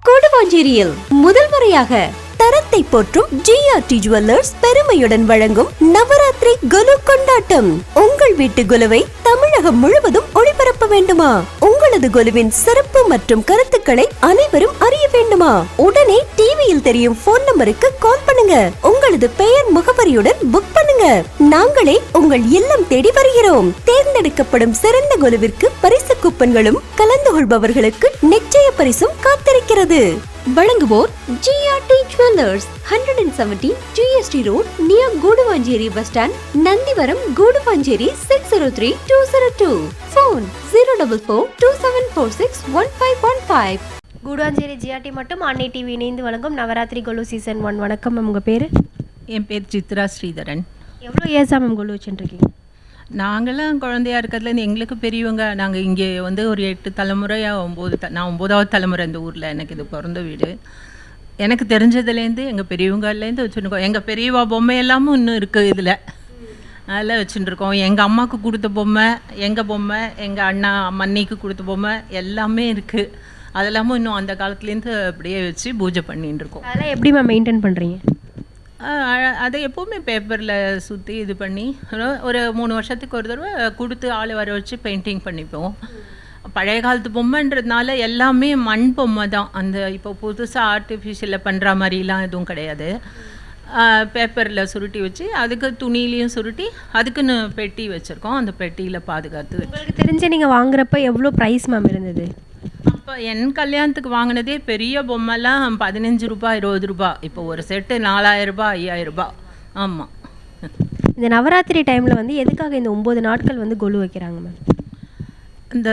கூடுவாஞ்சேரியில் முதல் முறையாக தரத்தை போற்றும் GRT ஜுவல்லர்ஸ் பெருமையுடன் வழங்கும் நவராத்திரி குலு கொண்டாட்டம். உங்கள் வீட்டு குலுவை தமிழகம் முழுவதும் ஒளிபரப்ப வேண்டுமா? உங்களது குலுவின் சிறப்பு மற்றும் கருத்துக்களை அனைவரும் அறிய வேண்டுமா? உடனே டிவியில் தெரியும் போன் நம்பருக்கு கால் பண்ணுங்க. உங்களது பெயர் முகவரியுடன் புக் பண்ணுங்க. நாங்களே உங்கள் இல்லம் தேடி வருகிறோம். தேர்ந்தெடுக்கப்படும் சிறந்த குலுவிற்கு பரிசு கூப்பன்களும் கலந்து கொள்பவர்களுக்கு நிச்சய பரிசும் காத்திருக்கிறது. வழங்குவோர் GRT Jewelers, 117 GST Road near Gooduvancheri Bus Stand, Nandivaram, Gooduvancheri 603202. Phone 04427461515. Guduvancheri GRT மற்றும் அன்னை டிவி இணைந்து வழங்கும் நவராத்திரி கொலு சீசன் 1. வணக்கம் மேம், உங்கள் பேர்? என் பேர் சித்ரா ஸ்ரீதரன். எவ்வளோ இயர்ஸாக மேம் கொலு வச்சுட்டுருக்கீங்க? நாங்களாம் குழந்தையா இருக்கிறதுலேருந்து எங்களுக்கு பெரியவங்க, நாங்கள் இங்கே வந்து ஒரு 8 தலைமுறையாக நான் 9வது தலைமுறை இந்த ஊரில். எனக்கு இது பிறந்த வீடு. எனக்கு தெரிஞ்சதுலேருந்து எங்கள் பெரியவங்கலேருந்து வச்சுருக்கோம். எங்கள் பெரியவா பொம்மை எல்லாமும் இன்னும் இருக்குது இதில், அதெல்லாம் வச்சுட்டுருக்கோம். எங்கள் அம்மாவுக்கு கொடுத்த பொம்மை, எங்கள் பொம்மை, எங்கள் அண்ணா மன்னிக்கு கொடுத்த பொம்மை எல்லாமே இருக்குது. அதெல்லாமும் இன்னும் அந்த காலத்துலேருந்து அப்படியே வச்சு பூஜை பண்ணின்னு இருக்கோம். அதெல்லாம் எப்படி மேம் மெயின்டைன் பண்ணுறீங்க? அதை எப்போவுமே பேப்பரில் சுற்றி இது பண்ணி ஒரு 3 வருஷத்துக்கு ஒரு தடவை கொடுத்து ஆள் வர வச்சு பெயிண்டிங் பண்ணிப்போம். பழைய காலத்து பொம்மைன்றதுனால எல்லாமே மண் பொம்மை தான். அந்த இப்போ புதுசாக ஆர்டிஃபிஷியலில் பண்ணுற மாதிரிலாம் எதுவும் கிடையாது. பேப்பரில் சுருட்டி வச்சு அதுக்கு துணியிலையும் சுருட்டி அதுக்குன்னு பெட்டி வச்சுருக்கோம். அந்த பெட்டியில் பாதுகாத்து உங்களுக்கு தெரிஞ்ச நீங்கள் வாங்குறப்ப எவ்வளோ ப்ரைஸ் மேம் இருந்தது? அப்போ என் கல்யாணத்துக்கு வாங்கினதே பெரிய பொம்மைலாம் 15 ரூபா 20 ரூபா. இப்போ ஒரு செட்டு 4000 ரூபாய் 5000 ரூபாய். ஆமாம். இந்த நவராத்திரி டைமில் வந்து எதுக்காக இந்த 9 நாட்கள் வந்து கொலு வைக்கிறாங்க மேம்? இந்த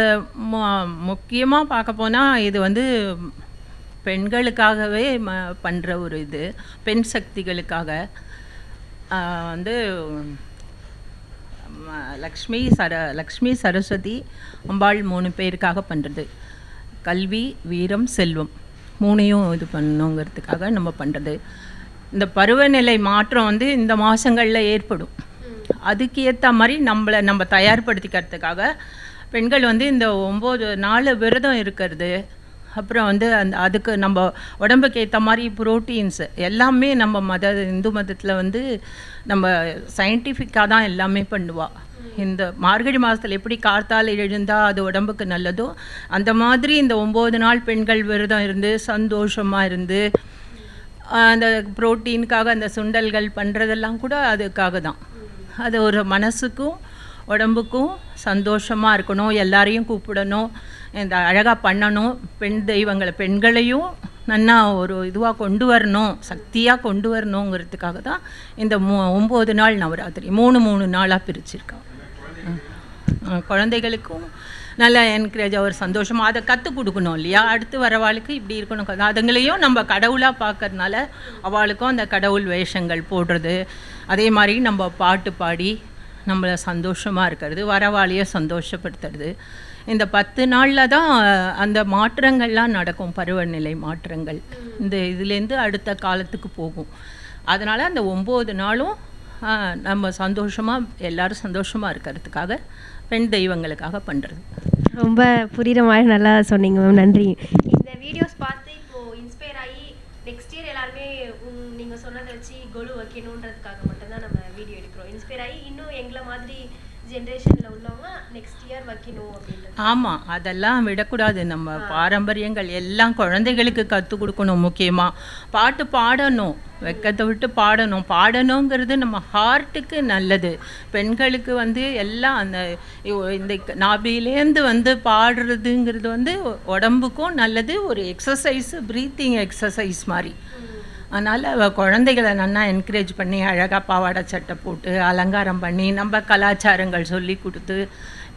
முக்கியமாக பார்க்க போனால் இது வந்து பெண்களுக்காகவே பண்ணுற ஒரு இது, பெண் சக்திகளுக்காக. வந்து லக்ஷ்மி சரஸ்வதி அம்பாள் 3 பேருக்காக பண்ணுறது. கல்வி, வீரம், செல்வம் 3ஐயும் இது பண்ணணுங்கிறதுக்காக நம்ம பண்ணுறது. இந்த பருவநிலை மாற்றம் வந்து இந்த மாதங்களில் ஏற்படும். அதுக்கு ஏற்ற மாதிரி நம்ம தயார்படுத்திக்கிறதுக்காக பெண்கள் வந்து இந்த 9 நாள் விரதம் இருக்கிறது. அப்புறம் வந்து அதுக்கு நம்ம உடம்புக்கு ஏற்ற மாதிரி புரோட்டீன்ஸ் எல்லாமே நம்ம இந்து மதத்தில் வந்து நம்ம சயின்டிஃபிக்காக தான் எல்லாமே பண்ணுவாள். இந்த மார்கழி மாதத்தில் எப்படி கார்த்தால் எழுந்தால் அது உடம்புக்கு நல்லதோ அந்த மாதிரி இந்த 9 நாள் பெண்கள் விரதம் இருந்து சந்தோஷமாக இருந்து அந்த புரோட்டீனுக்காக அந்த சுண்டல்கள் பண்ணுறதெல்லாம் கூட அதுக்காக தான். அது ஒரு மனசுக்கும் உடம்புக்கும் சந்தோஷமாக இருக்கணும், எல்லாரையும் கூப்பிடணும், இந்த அழகாக பண்ணணும், பெண் தெய்வங்களை பெண்களையும் நன்னா ஒரு இதுவாக கொண்டு வரணும், சக்தியாக கொண்டு வரணுங்கிறதுக்காக தான் இந்த 9 நாள் நவராத்திரி 3 நாளாக பிரிச்சிருக்கான். குழந்தைகளுக்கும் நல்லா என்கரேஜ், ஒரு சந்தோஷமாக அதை கற்றுக் கொடுக்கணும் இல்லையா? அடுத்து வரவாளுக்கு இப்படி இருக்கணும். அதுங்களையும் நம்ம கடவுளாக பார்க்கறதுனால அவளுக்கும் அந்த கடவுள் வேஷங்கள் போடுறது, அதே மாதிரி நம்ம பாட்டு பாடி நம்மளை சந்தோஷமாக இருக்கிறது, வரவாளியை சந்தோஷப்படுத்துறது. இந்த 10 நாளில் தான் அந்த மாற்றங்கள்லாம் நடக்கும், பருவநிலை மாற்றங்கள். இந்த இதுலேருந்து அடுத்த காலத்துக்கு போகும். அதனால் அந்த 9 நாளும் நம்ம சந்தோஷமாக எல்லோரும் சந்தோஷமாக இருக்கிறதுக்காக பெண் தெய்வங்களுக்காக பண்ணுறது. ரொம்ப புரிகிற மாதிரி நல்லா சொன்னீங்க மேம், நன்றி. இந்த வீடியோஸ் பார்த்து இப்போது இன்ஸ்பயர் ஆகி நெக்ஸ்ட் இயர் எல்லாருமே நீங்கள் சொன்னதை வச்சு கொலு வைக்கணுன்றதுக்காக மட்டும்தான் நம்ம வீடியோ எடுக்கிறோம். இன்ஸ்பயர் ஆகி இன்னும் எங்களை மாதிரி ஜென்ரேஷனில் உள்ளவங்க நெக்ஸ்ட் இயர் வைக்கணும் அப்படின்றது. ஆமாம், அதெல்லாம் விடக்கூடாது. நம்ம பாரம்பரியங்கள் எல்லாம் குழந்தைகளுக்கு கற்றுக் கொடுக்கணும். முக்கியமாக பாட்டு பாடணும், வெக்கத்தை விட்டு பாடணுங்கிறது நம்ம ஹார்ட்டுக்கு நல்லது. பெண்களுக்கு வந்து எல்லாம் அந்த இந்த நாபிலேருந்து வந்து பாடுறதுங்கிறது வந்து உடம்புக்கும் நல்லது, ஒரு எக்ஸசைஸ், ப்ரீத்திங் எக்ஸசைஸ் மாதிரி. அதனால் குழந்தைகளை நல்லா என்கரேஜ் பண்ணி அழகாக பாவாடை சட்டை போட்டு அலங்காரம் பண்ணி நம்ம கலாச்சாரங்கள் சொல்லி கொடுத்து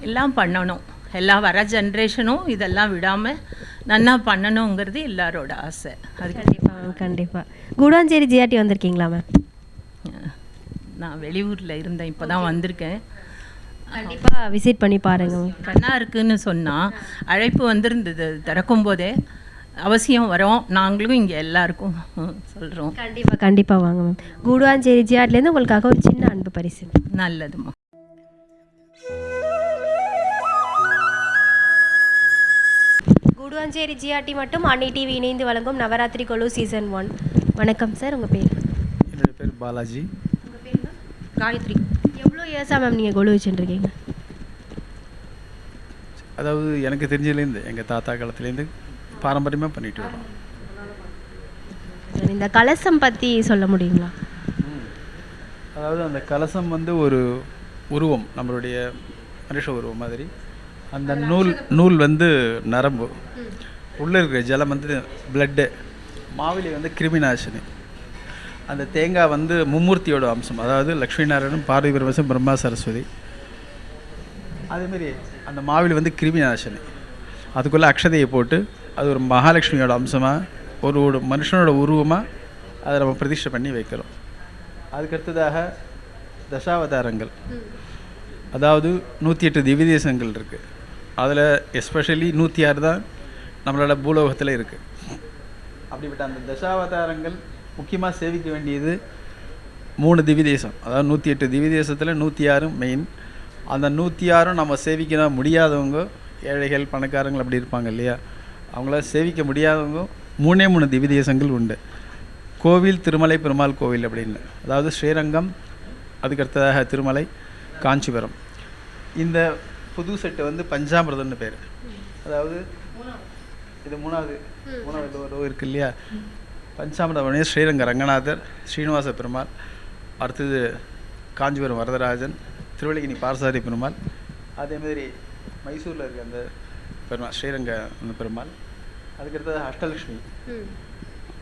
எல்லாம் பண்ணணும். எல்லா வர ஜென்ரேஷனும் இதெல்லாம் விடாமல் நல்லா பண்ணணுங்கிறது எல்லாரோட ஆசை. அது கண்டிப்பாக. கூடுவாஞ்சேரி GRT வந்திருக்கீங்களா மேம்? நான் வெளியூரில் இருந்தேன், இப்போ தான் வந்திருக்கேன். கண்டிப்பாக விசிட் பண்ணி பாருங்கள். நல்லா இருக்குதுன்னு சொன்னால் அழைப்பு வந்திருந்தது, திறக்கும் போதே அவசியம் வரோம். நாங்களும் இங்கே எல்லாருக்கும் சொல்கிறோம். கண்டிப்பாக வாங்க மேம். கூடுவாஞ்சேரி GRTலேருந்து உங்களுக்காக ஒரு சின்ன அன்பு பரிசு. நல்லதுமா. குடுவாஞ்சேரி ஜிஆர்டி மற்றும் அன்னை டிவி இணைந்து வழங்கும் நவராத்திரி கொலு சீசன் 1. வணக்கம் சார், உங்கள் பேர்? என்னுடைய பேர் பாலாஜி. உங்கள் பேர் மேம்? காயத்ரி. எவ்வளோ இயர்ஸாக மேம் நீங்கள் கொலு வச்சுட்டுருக்கீங்க? அதாவது எனக்கு தெரிஞ்சதுலேருந்து எங்கள் தாத்தா காலத்துலேருந்து பாரம்பரியமாக பண்ணிட்டு வரோம். சார், இந்த கலசம் பற்றி சொல்ல முடியுங்களா? அதாவது அந்த கலசம் வந்து ஒரு உருவம், நம்மளுடைய மனுஷ உருவம் மாதிரி. அந்த நூல் வந்து நரம்பு, உள்ளே இருக்கிற ஜலம் வந்து பிளட்டு, மாவிலி வந்து கிருமிநாசினி, அந்த தேங்காய் வந்து மும்மூர்த்தியோட அம்சம், அதாவது லக்ஷ்மி நாராயணன், பார்வதி பரமேஸ்வரன், பிரம்மா சரஸ்வதி. அதேமாரி அந்த மாவிலி வந்து கிருமிநாசினி. அதுக்குள்ளே அக்ஷதையை போட்டு அது ஒரு மகாலட்சுமியோட அம்சமாக, ஒரு மனுஷனோட உருவமாக அதை நம்ம பிரதிஷ்டை பண்ணி வைக்கிறோம். அதுக்கடுத்ததாக தசாவதாரங்கள், அதாவது 108 திவ்ய தேசங்கள் இருக்குது. அதில் எஸ்பெஷலி 106 தான் நம்மளோட பூலோகத்தில் இருக்குது. அப்படிப்பட்ட அந்த தசாவதாரங்கள் முக்கியமாக சேவிக்க வேண்டியது 3 திவ்ய தேசம். அதாவது 108 திவ்ய தேசத்தில் 106 மெயின். அந்த 106 நம்ம சேவிக்க முடியாதவங்க, ஏழைகள் பணக்காரங்கள் அப்படி இருப்பாங்க இல்லையா, அவங்கள சேவிக்க முடியாதவங்க 3 திவ்ய தேசங்கள் உண்டு. கோவில், திருமலை, பெருமாள் கோவில் அப்படின்னு. அதாவது ஸ்ரீரங்கம், அதுக்கடுத்ததாக திருமலை, காஞ்சிபுரம். இந்த புது செட்டு வந்து பஞ்சாமிரதம்னு பேர். அதாவது இது மூணாவது ரோ இருக்கு இல்லையா, பஞ்சாமிரதம் ஸ்ரீரங்க ரங்கநாதர், ஸ்ரீனிவாச பெருமாள், அடுத்தது காஞ்சிபுரம் வரதராஜன், திருவள்ளிகினி பார்சாரி பெருமாள், அதேமாதிரி மைசூரில் இருக்க அந்த பெருமாள் ஸ்ரீரங்க அந்த பெருமாள், அதுக்கடுத்தது அஷ்டலக்ஷ்மி.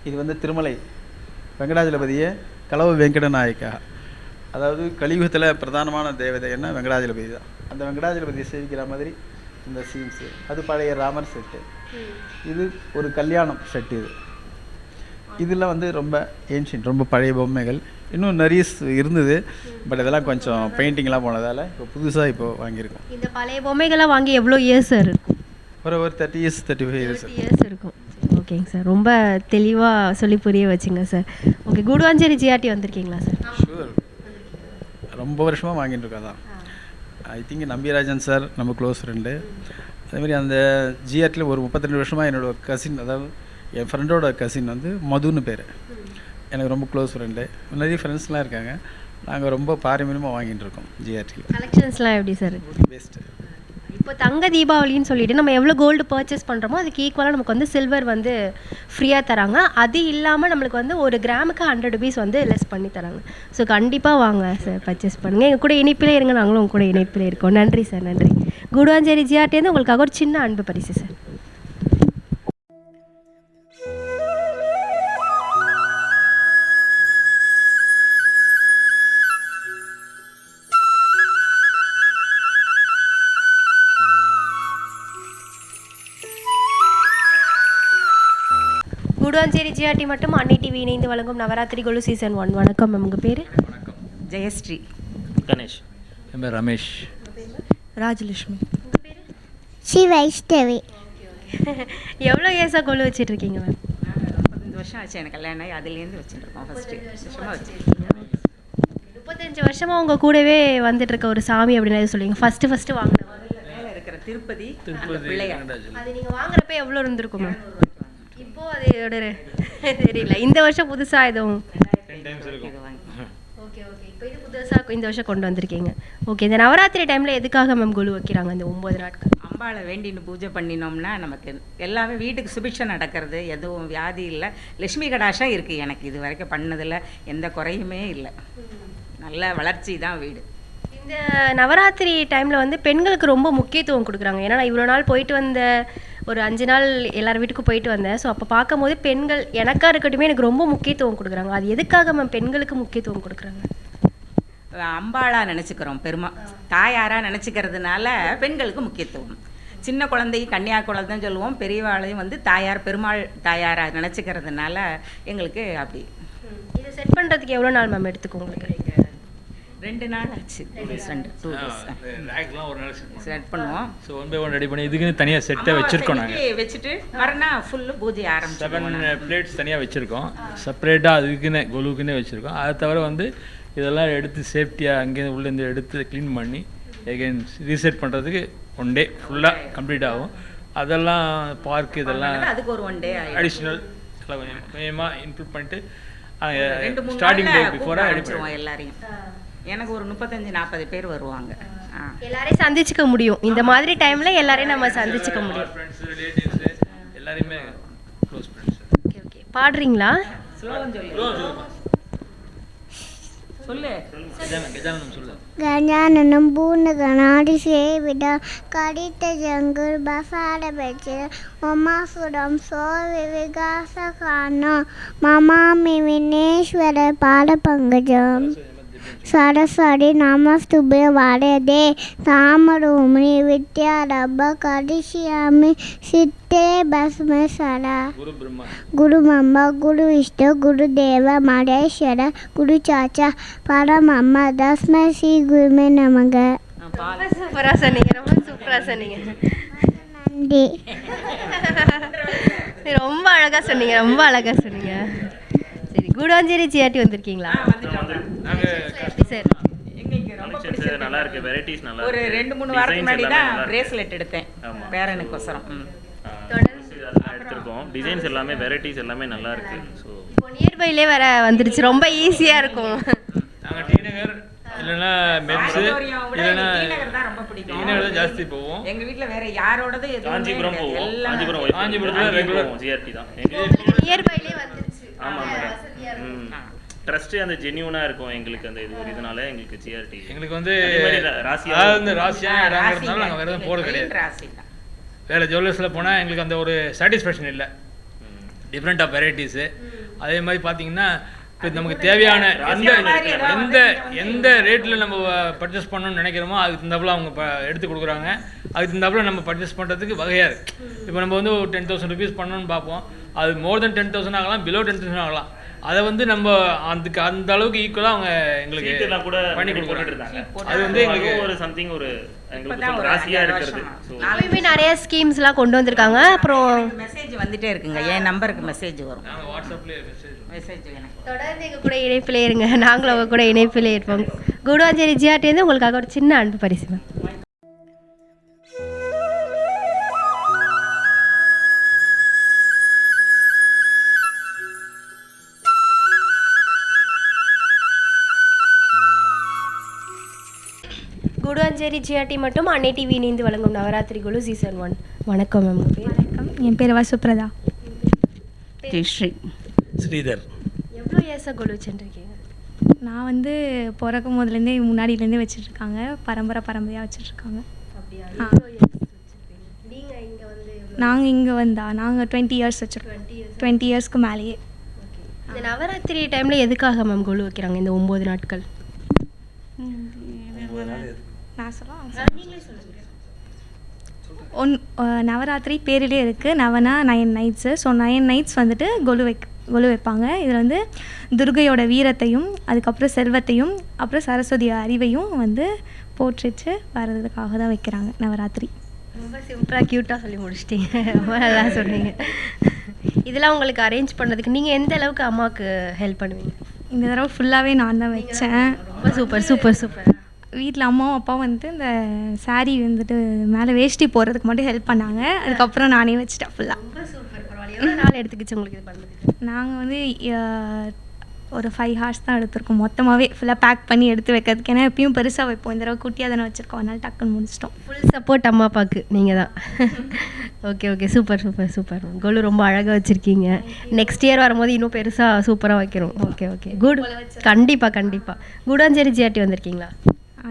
இது வந்து திருமலை வெங்கடாஜலபதியை கலவ வெங்கட நாயக்கா. அதாவது கலியுகத்தில் பிரதானமான தேவதை என்ன, வெங்கடாஜலபதி தான். அந்த வெங்கடாஜலபதியை சேவிக்கிற மாதிரி இந்த சீன்ஸு. அது பழைய ராமர் செட்டு. இது ஒரு கல்யாணம் செட்டு. இதில் வந்து ரொம்ப ஏன்ஷியன்ட், ரொம்ப பழைய பொம்மைகள். இன்னும் நிறைய இருந்தது, பட் இதெல்லாம் கொஞ்சம் பெயிண்டிங்லாம் போனதால் இப்போ புதுசாக இப்போ வாங்கியிருக்கோம். இந்த பழைய பொம்மைகள்லாம் வாங்கி எவ்வளோ இயர்ஸ் சார் இருக்கும்? ஒரு 30 years 35 years இருக்கும். ஓகேங்க சார், ரொம்ப தெளிவாக சொல்லி புரிய வச்சுங்க சார். ஓகே, குடுவாஞ்சேரி ஜிஆர்டி வந்திருக்கீங்களா சார்? ஷூர், ரொம்ப வருஷமாக வாங்கிட்டு இருக்கோம் தான். ஐ திங்க் நம்பிராஜன் சார் நம்ம க்ளோஸ் ஃப்ரெண்டு. அதேமாதிரி அந்த ஜிஆர்டியில் ஒரு 32 வருஷமாக என்னோட கசின், அதாவது என் ஃப்ரெண்டோட கசின் வந்து மதுன்னு பேர், எனக்கு ரொம்ப க்ளோஸ் ஃப்ரெண்டு. நிறைய ஃப்ரெண்ட்ஸ்லாம் இருக்காங்க. நாங்கள் ரொம்ப பாரம்பரியமாக வாங்கிட்டு இருக்கோம் ஜிஆர்டியில். கலெக்ஷன்ஸ்லாம் எப்படி சார்? பெஸ்ட்டு. இப்போ தங்க தீபாவளின்னு சொல்லிட்டு நம்ம எவ்வளோ கோல்டு பர்ச்சேஸ் பண்ணுறோமோ அதுக்கு ஈக்குவலாக நமக்கு வந்து சில்வர் வந்து ஃப்ரீயாக தராங்க. அது இல்லாமல் நம்மளுக்கு வந்து ஒரு கிராமுக்கு 100 rupees வந்து லெஸ் பண்ணி தராங்க. ஸோ கண்டிப்பாக வாங்க சார், பர்ச்சேஸ் பண்ணுங்கள். எங்கள் கூட இணைப்பிலே இருங்க, நாங்களும் உங்க கூட இணைப்பிலே இருக்கோம். நன்றி சார், நன்றி. குடுவாஞ்சேரி ஜிஆர்டிலேருந்து உங்களுக்காக ஒரு சின்ன அன்பு பரிசு சார். குடுவாஞ்சேரி ஜிஆர்டி மற்றும் அன்னை டிவி இணைந்து வழங்கும் நவராத்திரி கொலு சீசன் 1. வணக்கம் மேம், உங்கள் பேர்? வணக்கம். ஜெயஸ்ரீ. கணேஷ். என் பேர் ரமேஷ். ராஜலட்சுமி. உங்கள் பேர்? ஸ்ரீ வைஷ்ணவி. எவ்வளோ இயர்ஸாக கொலு வச்சிட்ருக்கீங்க மேம்? 35 வருஷம் ஆச்சு எனக்கு கல்யாணம் ஆகி, அதுலேருந்து வச்சுருக்கோம். ஃபஸ்ட்டு வருஷமாக வச்சு 35 வருஷமாக உங்கள் கூடவே வந்துட்டு இருக்க ஒரு சாமி அப்படின்னு எது சொல்லுவீங்க? ஃபஸ்ட்டு வாங்கின மேலே இருக்கிற திருப்பதி பிள்ளையார். அது நீங்கள் வாங்குறப்ப எவ்வளோ இருந்திருக்கும் மேம்? இப்போது அதோட தெரியல. இந்த வருஷம் புதுசாக எதுவும்? இது வாங்கி ஓகே, இப்போ இது புதுசாக இந்த வருஷம் கொண்டு வந்திருக்கீங்க. ஓகே, இந்த நவராத்திரி டைமில் எதுக்காக மேம் கொலு வைக்கிறாங்க இந்த 9 நாட்கள்? அம்பாளை வேண்டின்னு பூஜை பண்ணினோம்னா நமக்கு எல்லாமே வீட்டுக்கு சுபிட்சம் நடக்கிறது, எதுவும் வியாதி இல்லை, லட்சுமி கடாஷம் இருக்குது. எனக்கு இது வரைக்கும் பண்ணதில் எந்த குறையுமே இல்லை, நல்ல வளர்ச்சி தான் வீடு. இந்த நவராத்திரி டைமில் வந்து பெண்களுக்கு ரொம்ப முக்கியத்துவம் கொடுக்குறாங்க. ஏன்னா நான் இவ்வளோ நாள் போயிட்டு வந்த, ஒரு 5 நாள் எல்லார் வீட்டுக்கும் போயிட்டு வந்தேன். ஸோ அப்போ பார்க்கும்போது பெண்கள் எனக்காக இருக்கட்டுமே எனக்கு ரொம்ப முக்கியத்துவம் கொடுக்குறாங்க. அது எதுக்காக மேம் பெண்களுக்கு முக்கியத்துவம் கொடுக்குறாங்க? அம்பாளா நினச்சிக்கிறோம், தாயாராக நினச்சிக்கிறதுனால பெண்களுக்கு முக்கியத்துவம். சின்ன குழந்தையும் கன்னியா குழந்தைன்னு சொல்லுவோம், பெரியவாளையும் வந்து தாயார் பெருமாள் தாயாராக நினச்சிக்கிறதுனால எங்களுக்கு அப்படி. இதை செட் பண்ணுறதுக்கு எவ்வளோ நாள் மேம் எடுத்துக்கும் உங்களுக்கு? 2 நாள் ஆச்சு. 2 days ரேக்லாம் ஒரு நாள் செட் பண்ணுவோம். ஸோ 1 by 1 ரெடி பண்ணி இதுக்குன்னு தனியாக செட்டை வச்சுருக்கோம். நாங்கள் வச்சுட்டு மறுநாள் ஃபுல்லு பூஜை ஆரம்பிச்சிடுவோம். 7 plates தனியாக வச்சுருக்கோம், செப்பரேட்டாக அதுக்குன்னே கொலுவுக்குன்னே வச்சுருக்கோம். அதை தவிர வந்து இதெல்லாம் எடுத்து சேஃப்டியாக அங்கேருந்து உள்ளேருந்து எடுத்து க்ளீன் பண்ணி எகைன் ரீசெட் பண்ணுறதுக்கு 1 day ஃபுல்லாக கம்ப்ளீட் ஆகும். அதெல்லாம் பார்க் இதெல்லாம் அதுக்கு ஒரு 1 டே அடிஷ்னல் எல்லாம் கொஞ்சமாக இன்க்ளூட் பண்ணிட்டு 2-3 ஸ்டார்டிங் டே நாள்ல பிஃபோராக அடிச்சிருவோம் எல்லாரையும். எனக்கு ஒரு 35-40 பேர் வருவாங்க. எல்லாரையும் சந்திச்சுக்க முடியும். இந்த மாதிரி டைம்ல எல்லாரையும் நம்ம சந்திச்சுக்க முடியும். ஃப்ரெண்ட்ஸ் ரிலேட்டிவ்ஸு எல்லாரையுமே க்ளோஸ் ஃப்ரெண்ட்ஸ். Okay okay. பாடுறீங்களா? சொல்லு. கஜானனம் சொல்லு. கஜானனம் பூர்ண கணாடி சேவிட கடித்த ஜங்குர் பசாட பெற்று உமாசுரம் சோவி விகாச காணா மமாமி வினேஸ்வர பாட பங்கஜம் சரஸ்வதி நமஸ்துபே வரதே தாமரூமி வித்யாரம்ப கடிஷ்யாமி சித்தே பஸ்ம சரா குரு பிரம்மா குரு மம்மா குரு விஷ்ணு குரு தேவ மகேஸ்வர குரு சாச்சா பரமம்மா தஸ்மை ஸ்ரீ குருமே நமக. ரொம்ப சூப்பரா சொன்னீங்க. ரொம்ப சூப்பரா சொன்னீங்க. நன்றி. ரொம்ப அழகா சொன்னீங்க. ரொம்ப அழகா சொன்னீங்க. சரி, கூடாஞ்சேரி ஜிஆர்டி வந்திருக்கீங்களா? எப்படி சார்? எங்களுக்கு ரொம்ப பிடிச்சது. நல்லா இருக்கு. வெரைட்டிஸ் நல்லா இருக்கு. ஒரு 2-3 வாரத்துக்கு முன்னாடி தான் பிரேஸ்லெட் எடுத்தேன் பேரனுக்கோசரம். எடுத்திருக்கோம். டிசைன்ஸ் எல்லாமே வெரைட்டிஸ் எல்லாமே நல்லா இருக்கு. ஸோ இப்போ நியர்பைலே வர வந்துருச்சு. ரொம்ப ஈஸியா இருக்கும். நாங்கள் டி நகர் இல்லைன்னா மெப்ஸு இல்லைன்னா நகர் தான் ரொம்ப பிடிக்கும். டி நகர் தான் ஜாஸ்தி போவோம். எங்க வீட்ல வேற யாரோடது எதுவுமே காஞ்சிபுரம் போவோம். எல்லாம் காஞ்சிபுரத்தில் ரெகுலர் ஜிஆர்டி தான். நியர்பைலே வந்துருச்சு. ஆமாம் மேடம். ட்ரஸ்ட்டு அந்த ஜென்யூனாக இருக்கும் எங்களுக்கு. அந்த இது ஒரு இதனால எங்களுக்கு ஜிஆர்டி எங்களுக்கு வந்து ராசியா அதாவது ராசியான இடங்கிறதுனால நாங்கள் வேறு எதுவும் போகிறது கிடையாது. ராசி தான். வேறு ஜுவல்லர்ஸில் போனால் எங்களுக்கு அந்த ஒரு சாட்டிஸ்ஃபேக்ஷன் இல்லை. Different of varieties. அதே மாதிரி பார்த்தீங்கன்னா இப்போ நமக்கு தேவையான எந்த ரேட்டில் நம்ம பர்ச்சேஸ் பண்ணணும்னு நினைக்கிறோமோ அதுக்கு தகுந்தாப்புல அவங்க எடுத்து கொடுக்குறாங்க. அதுக்கு தகுந்தாப்புல நம்ம பர்ச்சேஸ் பண்ணுறதுக்கு வகையாக இருக்குது. இப்போ நம்ம வந்து ஒரு 10,000 ருபீஸ் பண்ணணும்னு பார்ப்போம். அது மோர் தென் 10,000 ஆகலாம், பிலோ 10,000 ஆகலாம். அதை வந்து நம்ம அதுக்கு அந்த அளவுக்கு ஈக்குவலாக அவங்க எங்களுக்கு கூட பண்ணி கொடுக்குறாங்க. இருந்தாங்க. அது வந்து எங்களுக்கு ஒரு சம்திங் ஒரு எங்களுக்கு ராசியாக இருக்கிறது. நாளையுமே நிறைய ஸ்கீம்ஸ்லாம் கொண்டு வந்திருக்காங்க. அப்புறம் மெசேஜ் வந்துட்டே இருக்குங்க. என் நம்பருக்கு மெசேஜ் வரும். நாங்கள் வாட்ஸ்அப்லேயே மெசேஜ் எனக்கு தொடர்ந்து எங்கள் கூட இணைப்பிலே இருங்க. நாங்களும் அவங்க கூட இணைப்பிலே இருப்போம். கூடாஞ்சேரி ஜிஆர்டி வந்து உங்களுக்காக ஒரு சின்ன அன்பு பரிசு மேம். கூடாஞ்சேரி ஜிஆர்டி மட்டும் அன்னை டிவி இணைந்து வழங்கும் நவராத்திரி குழு சீசன் 1. வணக்கம் மேம். உங்கள் பேர்? வணக்கம், என் பேர் வசுப்ரதா. ஜெயஸ்ரீ. ஸ்ரீதர். எவ்வளோ இயர்ஸாக குழு வச்சுருக்கீங்க? நான் வந்து பிறக்கும் போதுலேருந்தே முன்னாடியிலேருந்தே வச்சுட்ருக்காங்க. பரம்பரையாக வச்சுட்ருக்காங்க. அப்படியா? நீங்கள் இங்கே வந்து நாங்கள் இங்கே நாங்கள் 20 இயர்ஸ் வச்சுருக்கோம். 20 இயர்ஸ்க்கு மேலேயே. இந்த நவராத்திரி டைமில் எதுக்காக மேம் குழு வைக்கிறாங்க இந்த 9 நாட்கள்? நான் நவராத்திரி பேரிலே இருக்குது. நவனா 9 நைட்ஸு. ஸோ 9 நைட்ஸ் வந்துட்டு கொலு வைப்பாங்க. இதில் வந்து துர்கையோட வீரத்தையும் அதுக்கப்புறம் செல்வத்தையும் அப்புறம் சரஸ்வதி அறிவையும் வந்து போற்றிச்சு வர்றதுக்காக தான் வைக்கிறாங்க நவராத்திரி. ரொம்ப சிம்பிளாக க்யூட்டாக சொல்லி முடிச்சிட்டிங்க. ரொம்ப நல்லா சொன்னீங்க. இதெல்லாம் உங்களுக்கு அரேஞ்ச் பண்ணுறதுக்கு நீங்கள் எந்த அளவுக்கு அம்மாவுக்கு ஹெல்ப் பண்ணுவீங்க? இந்த தடவை ஃபுல்லாகவே நான் தான் வச்சேன். ரொம்ப சூப்பர் சூப்பர் சூப்பர். வீட்டில் அம்மாவும் அப்பாவும் வந்துட்டு இந்த சாரீ வந்துட்டு மேலே வேஷ்டி போடுறதுக்கு மட்டும் ஹெல்ப் பண்ணாங்க. அதுக்கப்புறம் நானே வச்சுட்டேன் ஃபுல்லாக. ரொம்ப சூப்பர். பரவாயில்ல. எவ்வளோ நாள் எடுத்துக்கிச்சு உங்களுக்கு இது பண்ணுறதுக்கு? நாங்கள் வந்து ஒரு 5 ஹார்ஸ் தான் எடுத்திருக்கோம் மொத்தமாகவே ஃபுல்லாக பேக் பண்ணி எடுத்து வைக்கிறதுக்கு. ஏன்னா எப்பயும் பெருசாக வைப்போம், இந்த தடவை குட்டியாக தானே வச்சுருக்கோம், அதனால டக்குன்னு முடிச்சிட்டோம். ஃபுல் சப்போர்ட் அம்மா அப்பாவுக்கு நீங்கள் தான். Okay okay, super super super. Golu ரொம்ப அழகாக வச்சுருக்கீங்க. நெக்ஸ்ட் இயர் வரும்போது இன்னும் பெருசாக சூப்பராக வைக்கிறோம். Okay okay, good. கண்டிப்பாக கண்டிப்பாக. கூடாஞ்சேரி ஜிஆர்டி வந்திருக்கீங்களா?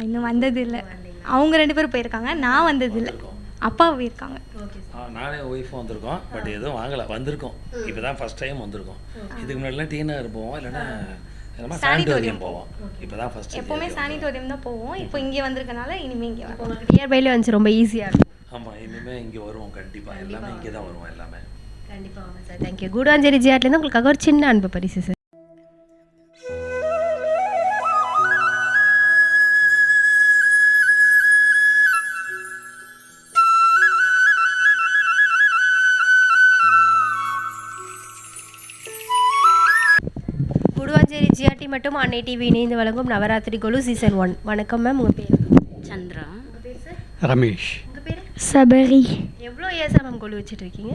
இன்னும் வந்தது இல்லை. அவங்க 2 பேரும் போயிருக்காங்க, நான் வந்தது இல்லை. அப்பா போயிருக்காங்க. நானே ஒய்ஃபும் வந்திருக்கோம். பட் எதுவும் வாங்கலை, வந்திருக்கோம். இப்போ தான் ஃபஸ்ட் டைம் வந்திருக்கோம். இதுக்கு முன்னாடிலாம் டீனர் போவோம், இல்லைன்னா சானிட்டோரியம் போவோம். இப்போ தான் ஃபஸ்ட். எப்போவுமே சானிட்டோரியம் தான் போவோம். இப்போ இங்கே வந்திருக்கனால இனிமேல் இங்கே வரும். உங்களுக்கு நியர்பைலே வந்துச்சு, ரொம்ப ஈஸியாக இருக்கும். ஆமாம், இனிமேல் இங்கே வருவோம். கண்டிப்பாக எல்லாமே இங்கே தான் வருவோம். எல்லாமே கண்டிப்பாக வாங்க சார். தேங்க்யூ. கூடாஞ்சேரி ஜிஆர்டிலேருந்து உங்களுக்காக ஒரு சின்ன அன்பு பரிசு சார். கூடுவாஞ்சேரி ஜிஆர்டி மட்டும் அன்னை டிவி இணைந்து வழங்கும் நவராத்திரி குழு சீசன் 1. வணக்கம் மேம். உங்கள் பேர்? சந்திரா. உங்கள் பேர் சார்? ரமேஷ். உங்கள் பேர்? சபரி. எவ்வளோ இயர்ஸாக மேம் கொலு வச்சுட்டு இருக்கீங்க?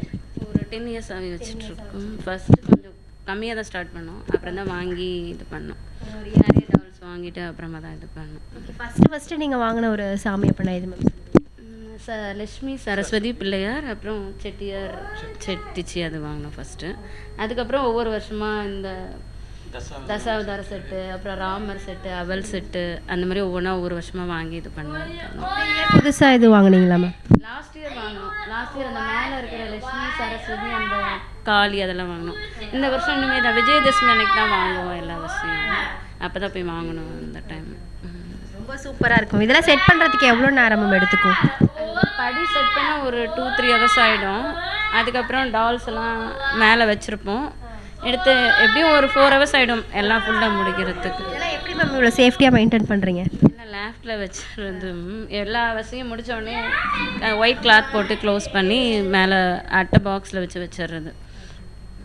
ஒரு 10 இயர்ஸ் ஆகி வச்சுட்ருக்கோம். ஃபஸ்ட்டு கொஞ்சம் கம்மியாக தான் ஸ்டார்ட் பண்ணோம், அப்புறம் தான் வாங்கி இது பண்ணோம். நிறைய டால்ஸ் வாங்கிட்டு அப்புறமா தான் இது பண்ணோம். ஓகே, ஃபஸ்ட்டு நீங்கள் வாங்கின ஒரு சாமி அப்படின்னா இது மேம்? லட்சுமி சரஸ்வதி பிள்ளையார், அப்புறம் செட்டியார் செட்டிச்சி அது வாங்கினோம் ஃபஸ்ட்டு. அதுக்கப்புறம் ஒவ்வொரு வருஷமாக இந்த தசாவதார செட்டு, அப்புறம் ராமர் செட்டு, அவல் செட்டு, அந்த மாதிரி ஒவ்வொரு வருஷமாக வாங்கி இது பண்ணுவோம். புதுசாக இது வாங்கினீங்களா மேம்? லாஸ்ட் இயர் வாங்கினோம். லாஸ்ட் இயர் அந்த மேலே இருக்கிற லட்சுமி சரஸ்வதி, அந்த காளி அதெல்லாம் வாங்கினோம். இந்த வருஷம் இன்னுமே தான் விஜயதசமி அன்னைக்கு தான் வாங்குவோம் எல்லா வருஷம். அப்போ தான் போய் வாங்கணும் இந்த டைம். ரொம்ப சூப்பராக இருக்கும். இதெல்லாம் செட் பண்ணுறதுக்கு எவ்வளோ நேரம் மேம் எடுத்துக்கும்? படி செட் பண்ண ஒரு 2-3 ஹவர்ஸ் ஆகிடும். அதுக்கப்புறம் டால்ஸ் எல்லாம் மேலே வச்சுருப்போம், எடுத்து எப்படியும் ஒரு 4 ஹவர்ஸ் ஆகிடும் எல்லாம் ஃபுல்லாக முடிக்கிறதுக்கு. இதெல்லாம் எப்படி மேம் இவ்வளோ சேஃப்டியாக மெயின்டைன் பண்ணுறீங்க? எல்லாம் லேஃப்டில் வச்சுருந்து எல்லா வசதியும் முடித்த உடனே ஒயிட் கிளாத் போட்டு க்ளோஸ் பண்ணி மேலே அட்டை பாக்ஸில் வச்சிடுறது.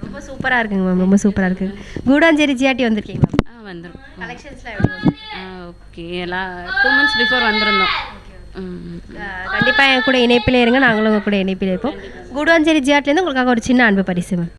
ரொம்ப சூப்பராக இருக்குங்க மேம், ரொம்ப சூப்பராக இருக்குது. கூடாஞ்சேரி ஜிஆர்டி வந்திருக்கீங்க மேம்? வந்துடும். கலெக்ஷன்ஸ்லாம் எப்படி மேம்? ஓகே, எல்லாம் 2 months பிஃபோர் வந்திருந்தோம். கண்டிப்பாக என் கூட இணைப்பிலே இருங்க, நாங்களும் உங்கள் கூட இணைப்பில் இருப்போம். கூடாஞ்சேரி ஜிஆர்டிலேருந்து உங்களுக்காக ஒரு சின்ன அன்பு பரிசு மேம்.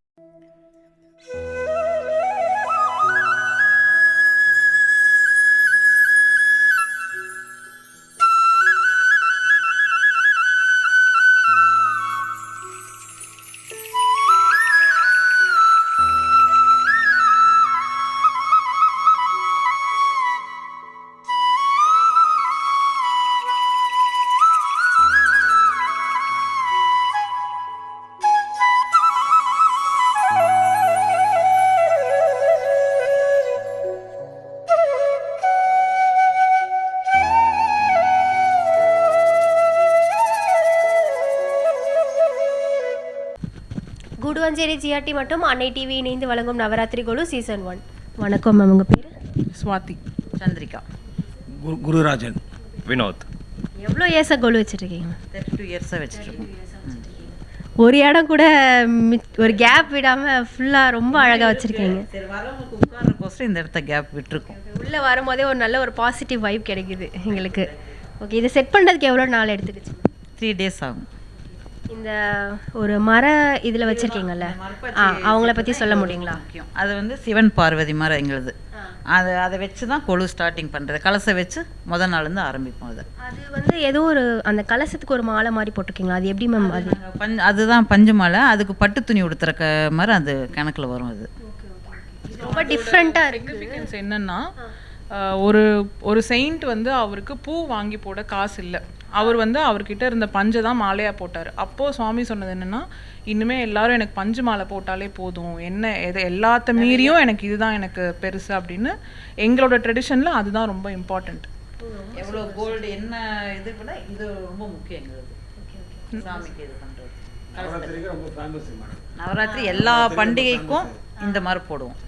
கூடுவாஞ்சேரி ஜிஆர்டி மற்றும் அன்னை டிவி இணைந்து வழங்கும் நவராத்திரி கொலு சீசன் 1. வணக்கம் மேம், உங்கள் பேர்? ஸ்வாதி. சந்திரிகா. குருராஜன். வினோத். எவ்வளோ இயர்ஸாக கொலு வச்சுருக்கீங்க? 32 இயர்ஸாக வச்சுருக்கோம். ஒரு இடம் கூட ஒரு கேப் விடாமல் ஃபுல்லாக ரொம்ப அழகாக வச்சுருக்கீங்க. சரி, வரவங்களுக்கு உட்கார்றதுக்கோசரம் இந்த இடத்த கேப் விட்டுருக்கோம். உள்ளே வரும்போதே ஒரு நல்ல ஒரு பாசிட்டிவ் வைப் கிடைக்குது எங்களுக்கு. ஓகே, இதை செட் பண்ணுறதுக்கு எவ்வளோ நாள் எடுத்துக்கிச்சு? 3 days ஆகும். இந்த ஒரு மர இதில் வச்சுருக்கீங்கல்ல, அவங்கள பற்றி சொல்ல முடியுங்களா? முக்கியம், அது வந்து சிவன் பார்வதி மரம் எங்களுது. அதை வச்சு தான் கொலு ஸ்டார்டிங் பண்ணுறது. கலசை வச்சு முதல் நாள்லேருந்து ஆரம்பிப்போம். அது வந்து ஏதோ ஒரு அந்த கலசத்துக்கு ஒரு மாலை மாதிரி போட்டிருக்கீங்களா? அது எப்படி மேம்? அது அதுதான் பஞ்சு மாலை. அதுக்கு பட்டு துணி உடுத்துற மாதிரி அது கணக்கில் வரும். அது ரொம்ப டிஃப்ரெண்ட்டாக இருக்குது. சிக்னிஃபிகன்ஸ் என்னென்னா, ஒரு செயின்ட் வந்து அவருக்கு பூ வாங்கி போட காசு இல்லை. அவர் வந்து அவர்கிட்ட இருந்த பஞ்சை தான் மாலையாக போட்டார். அப்போது சுவாமி சொன்னது என்னென்னா, இன்னுமே எல்லாரும் எனக்கு பஞ்சு மாலை போட்டாலே போதும், என்ன எது எல்லாத்த மீறியும் எனக்கு இதுதான் எனக்கு பெருசு அப்படின்னு. எங்களோட ட்ரெடிஷனில் அதுதான் ரொம்ப இம்பார்ட்டண்ட். எவ்வளோ கோல்டு என்ன இது விட இது ரொம்ப முக்கியம் எங்களுக்கு. சாமிக்கு இது பண்ணுறது நவராத்திரி எல்லா பண்டிகைக்கும் இந்த மாதிரி போடுவோம்.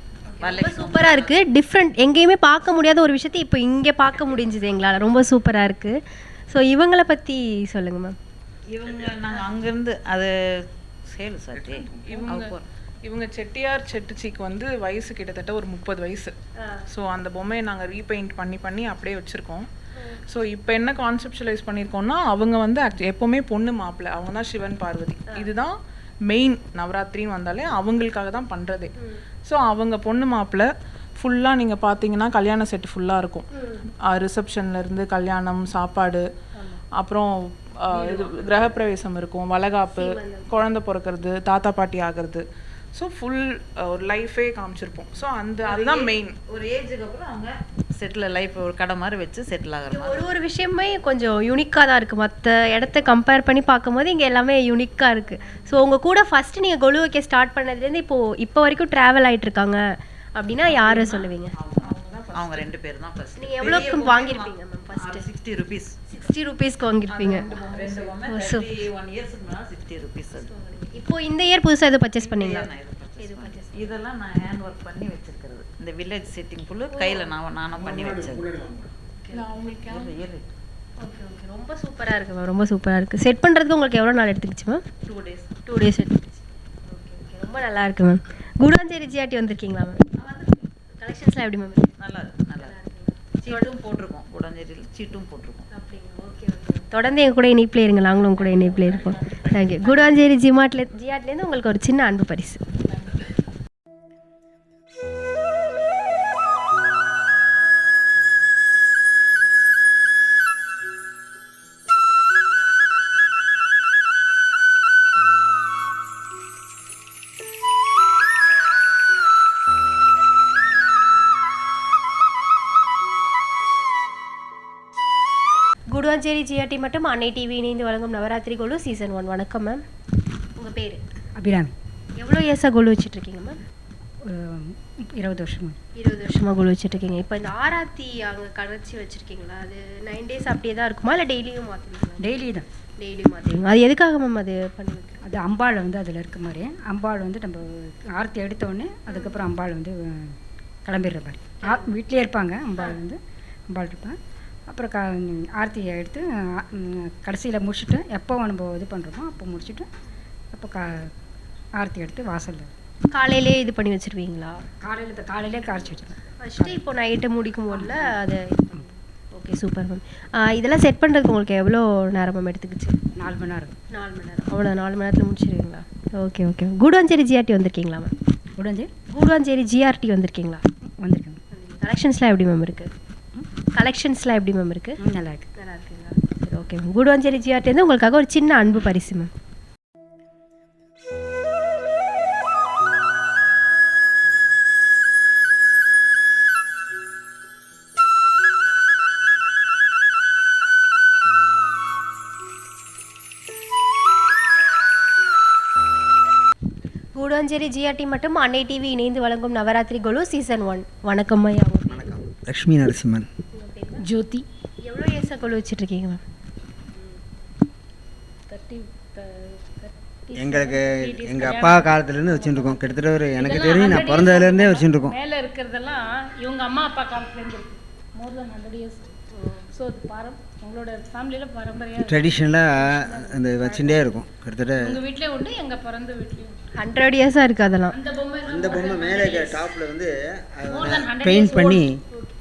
சூப்பராக இருக்குது. டிஃப்ரெண்ட், எங்கேயுமே பார்க்க முடியாத ஒரு விஷயத்தை இப்போ இங்கே பார்க்க முடிஞ்சுது எங்களால். ரொம்ப சூப்பராக இருக்குது. ஸோ இவங்களை பற்றி சொல்லுங்கள் மேம். இவங்க நாங்கள் அங்கேருந்து அது சேலு சாட்டி இவங்க செட்டியார் செட்டிச்சிக்கு வந்து வயசு கிட்டத்தட்ட ஒரு 30 வயசு. ஸோ அந்த பொம்மையை நாங்கள் ரீபெயிண்ட் பண்ணி அப்படியே வச்சுருக்கோம். ஸோ இப்போ என்ன கான்செப்டுவலைஸ் பண்ணியிருக்கோம்னா, அவங்க வந்து எப்போவுமே பொண்ணு மாப்பிள்ளை, அவங்க தான் சிவன் பார்வதி. இதுதான் மெயின். நவராத்திரின்னு வந்தாலே அவங்களுக்காக தான் பண்ணுறதே. ஸோ அவங்க பொண்ணு மாப்பிள்ளை ஃபுல்லாக நீங்கள் பார்த்தீங்கன்னா கல்யாண செட்டு ஃபுல்லாக இருக்கும். ரிசப்ஷன்லேருந்து கல்யாணம், சாப்பாடு, அப்புறம் இது கிரகப்பிரவேசம் இருக்கும், வளகாப்பு, குழந்தை பிறக்கிறது, தாத்தா பாட்டி ஆகிறது. ஸோ ஃபுல் ஒரு லைஃபே காமிச்சிருப்போம். ஸோ அதுதான் மெயின். ஒரு ஏஜுக்கு அப்புறம் அவங்க செட்டில் லைஃப் ஒரு கடை மாதிரி வச்சு செட்டில் ஆகிற மாதிரி. ஒரு விஷயமே கொஞ்சம் யூனிக்காக தான் இருக்குது. மற்ற இடத்த கம்பேர் பண்ணி பார்க்கும்போது இங்கே எல்லாமே யூனிக்காக இருக்குது. ஸோ உங்கள் கூட ஃபஸ்ட்டு நீங்கள் கொலு வைக்க ஸ்டார்ட் பண்ணதுலேருந்து இப்போ வரைக்கும் ட்ராவல் ஆகிட்டுருக்காங்க அப்படின்னா யாரை சொல்லுவீங்க? அவங்க 2 பேர் தான் ஃபர்ஸ்ட். நீங்கள் எவ்வளோக்கு வாங்கியிருப்பீங்க மேம்? First 60 rupees. 60 rupeesக்கு வாங்கியிருப்பீங்க. 1 இயர்ஸ்க்கு முன்னாடி 60 rupees. இப்போ இந்த இயர் புதுசாக எதுவும் பர்ச்சேஸ் பண்ணீங்களா? இதெல்லாம் நான் ஹேண்ட் ஒர்க் பண்ணி வச்சிருக்கிறது. இந்த வில்லேஜ் செட்டிங் ஃபுல்லு கையில் நானும் பண்ணி வச்சது. ரொம்ப சூப்பராக இருக்குது மேம், ரொம்ப சூப்பராக இருக்குது. செட் பண்ணுறதுக்கு உங்களுக்கு எவ்வளோ நாள் எடுத்துக்கிச்சு மேம்? 2 days. 2 days எடுத்துக்கிச்சு. ஓகே, ரொம்ப நல்லா இருக்குது மேம். கூடாஞ்சேரி ஜிஆர்டி வந்திருக்கீங்களா மேம்? கலெக்ஷன்ஸ்லாம் எப்படி மேம்? நல்லா சீட்டும் போட்டிருக்கோம். கூடாஞ்சேரியில் சீட்டும் போட்டிருக்கோம். அப்படிங்களா? Okay okay. தொடர்ந்து என் கூட இணைப்பில் இருங்க, நாங்களும் கூட இணைப்பில் இருப்போம். தேங்க்யூ. கூடுவாஞ்சேரி ஜிஆர்ட்லேருந்து உங்களுக்கு ஒரு சின்ன அன்பு பரிசு. கூடுவாஞ்சேரி ஜிஆர்டி மற்றும் அன்னை டிவி இணைந்து வழங்கும் நவராத்திரி கோலு சீசன் 1. வணக்கம் மேம். உங்கள் பேர்? அபிராமி. எவ்வளோ இயர்ஸாக கோலு வச்சுட்ருக்கீங்க மேம்? ஒரு 20 வருஷமா. 20 வருஷமாக கோலு வச்சுட்ருக்கீங்க. இப்போ இந்த ஆராத்தி அங்கே கரைச்சி வச்சுருக்கீங்களா? அது 9 days அப்படியே தான் இருக்குமா இல்லை டெய்லியும் மாற்றுவீங்களா? டெய்லி தான். டெய்லியும் மாற்றுவீங்க. அது எதுக்காக மேம் அது பண்ணி வைக்கிறீங்க? அது அம்பாள் வந்து அதில் இருக்க மாதிரி, அம்பாள் வந்து நம்ம ஆரத்தி எடுத்தோடனே அதுக்கப்புறம் அம்பாள் வந்து கிளம்பிடுற மாதிரி. வீட்டிலே இருப்பாங்க அம்பாள் வந்து, அம்பாள் இருப்பாங்க. அப்புறம் ஆரத்தியை எடுத்து கடைசியில் முடிச்சுட்டு எப்போ நம்ம இது பண்ணுறோமோ அப்போ முடிச்சுட்டு அப்போ ஆரத்தி எடுத்து வாசலில் காலையிலே இது பண்ணி வச்சுருவீங்களா? காலையிலே காய்ச்சி வச்சுருவேன் ஃபஸ்ட்டு. இப்போ நைட்டு முடிக்கும் போதில் அது ஓகே சூப்பர் மேம். இதெல்லாம் செட் பண்ணுறதுக்கு உங்களுக்கு எவ்வளோ நேரம் மேம் எடுத்துக்கிச்சு? 4 மணி நேரம். 4 மணி நேரம். அவ்வளோ 4 மணி நேரத்தில் முடிச்சிருவீங்களா? Okay okay. கூடுவாஞ்சேரி ஜிஆர்டி வந்திருக்கீங்களா மேம்? கூடுவாஞ்சேரி ஜிஆர்டி வந்திருக்கீங்களா? வந்திருக்கேன். கலெக்ஷன்ஸ்லாம் எப்படி மேம் இருக்குது? கலெக்ஷன்ஸ்லாம் எப்படி மேம் இருக்குது? நல்லா இருக்குது. நல்லா இருக்குங்களா? சரி ஓகே மேம். கூடுவாஞ்சேரி ஜிஆர்டிலேருந்து உங்களுக்காக ஒரு சின்ன அன்பு பரிசு மேம். கூடுவாஞ்சேரி ஜிஆர்டி மற்றும் அன்னை டிவி இணைந்து வழங்கும் நவராத்திரி கோலு சீசன் 1. வணக்கம் ஐயா. வணக்கம். லக்ஷ்மி நரசிம்மன். ஜோதி. எவ்வளோ இயர்ஸாக கோலு வச்சுட்ருக்கீங்க மேம்? எங்களுக்கு எங்கள் அப்பா காலத்துலேருந்து வச்சுருக்கோம். கிட்டத்தட்ட ஒரு எனக்கு தெரிஞ்சு நான் பிறந்ததுலேருந்தே வச்சுருக்கோம். மேலே இருக்கிறதெல்லாம் இவங்க அம்மா அப்பா காலத்துலேருந்து இருக்குது. மோர் தென் 100 years. ஸோ அது உங்களோட ஃபேமிலியில் பாரம்பரியம் ட்ரெடிஷ்னலாக அந்த வச்சுட்டே இருக்கும். கிட்டத்தட்ட உங்கள் வீட்டிலே உண்டு, எங்கள் பிறந்த வீட்லேயும் 100 இயர்ஸாக இருக்குது அதெல்லாம். அந்த பொம்மை மேலே டாப்பில் வந்து பெயிண்ட் பண்ணி.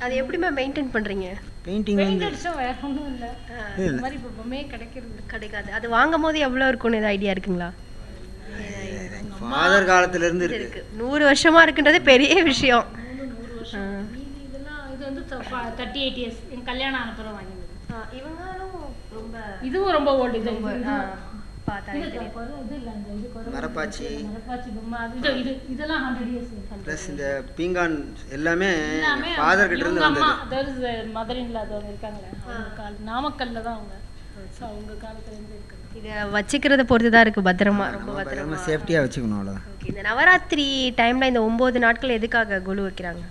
அது எப்படி மேம் மெயின்டைன் பண்ணுறீங்க? பெயிண்டிங் வந்து வேற ஒன்றும் இல்லை. இந்த மாதிரி இப்போ பொம்மையே கிடைக்காது. அது வாங்கும் போது எவ்வளோ இருக்கும்னு ஏதாவது ஐடியா இருக்குங்களா? ஃபாதர் காலத்துலேருந்து இருக்குது. 100 வருஷமாக இருக்குன்றதே பெரிய விஷயம். இதெல்லாம் இது வந்து 38 years. எங்கள் கல்யாணம் ஆன பிறகு வாங்கினது. இவங்களும் ரொம்ப இதுவும் ரொம்ப ஓல்டு. இது மரப்பாச்சி பொம்மை இதெல்லாம் 100 years. ப்ளஸ் இந்த பீங்கான் எல்லாமே ஃபாதர் கிட்ட இருந்து வந்தது. மதர் இன் லா இருக்காங்களே நாமக்கல்ல தான் அவங்க. ஸோ அவங்க காலத்துலேருந்து இருக்குது. இதை வச்சுக்கிறத பொறுத்து தான் இருக்குது. பத்திரமா ரொம்ப பத்திரமா சேஃப்டியாக வச்சுக்கணும், அவ்வளோதான். இந்த நவராத்திரி டைமில் இந்த 9 நாட்கள் எதுக்காக கோலு வைக்கிறாங்க?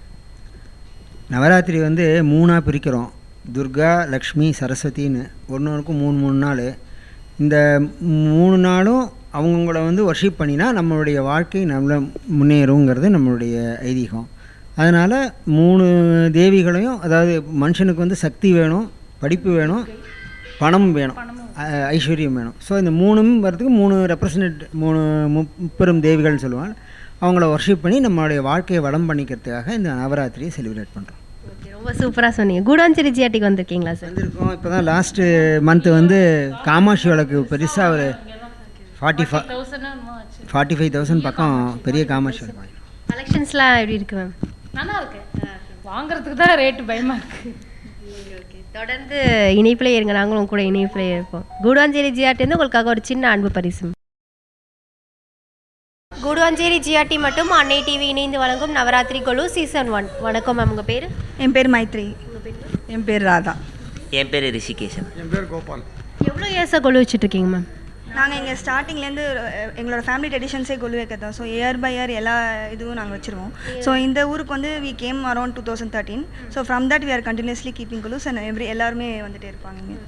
நவராத்திரி வந்து 3ஆக பிரிக்கிறோம். துர்கா, லக்ஷ்மி, சரஸ்வதின்னு ஒன்றுக்கும் 3 நாள். இந்த 3 நாளும் அவங்கள வந்து வர்ஷிப் பண்ணினா நம்மளுடைய வாழ்க்கை நம்மள முன்னேறுங்கிறது நம்மளுடைய ஐதீகம். அதனால் 3 தேவிகளையும், அதாவது மனுஷனுக்கு வந்து சக்தி வேணும், படிப்பு வேணும், பணம் வேணும், ஐஸ்வர்யம் வேணும். ஸோ இந்த 3ம் வரதுக்கு 3 ரெப்ரசன்ட் 3 முப்பெரும் தேவிகள்னு சொல்லுவாங்க. அவங்கள வர்ஷிப் பண்ணி நம்மளுடைய வாழ்க்கையை வளம் பண்ணிக்கிறதுக்காக இந்த நவராத்திரியை செலிப்ரேட் பண்ணுறோம். ரொம்ப சூப்பராக சொன்னீங்க. கூடுவாஞ்சேரி ஜிஆர்டிக்கு வந்திருக்கீங்களா சார்? வந்திருக்கோம். இப்போ தான் லாஸ்ட்டு மந்த்து வந்து காமாட்சி விளக்கு பெருசாக ஒரு 45,000 பக்கம் பெரிய காமாட்சி விளக்கு வாங்கினோம். கலெக்ஷன்ஸ்லாம் எப்படி இருக்குது மேம்? நல்லா இருக்கு. வாங்குறதுக்கு தான் ரேட்டு பயமாக இருக்குது. தொடர்ந்து இணைப்பிலே இருங்க, நாங்களும் கூட இணைப்பிலே இருப்போம். கூடுவாஞ்சேரி ஜிஆர்டிலேருந்து உங்களுக்காக ஒரு சின்ன அன்பு பரிசு. கூடுவாஞ்சேரி ஜிஆர்டி மற்றும் அன்னை டிவி இணைந்து வழங்கும் நவராத்திரி கோலு சீசன் 1. வணக்கம் மேம். உங்கள் பேர்? என் பேர் மைத்ரி. என் பேர் ராதா. என் பேர் ரிஷிகேஷன். என் பேர் கோபால். எவ்வளோ இயர்ஸாக கோலு வச்சுட்ருக்கீங்க மேம்? நாங்கள் இங்கே ஸ்டார்டிங்லேருந்து எங்களோட ஃபேமிலி ட்ரெடிஷன்ஸே கொலு வைக்க தான். ஸோ இயர் பை இயர் எல்லா இதுவும் நாங்கள் வச்சுருவோம். ஸோ இந்த ஊருக்கு வந்து we came around 2013. So from that we are continuously keeping golus and எல்லாருமே வந்துகிட்டே இருப்பாங்க இங்கே.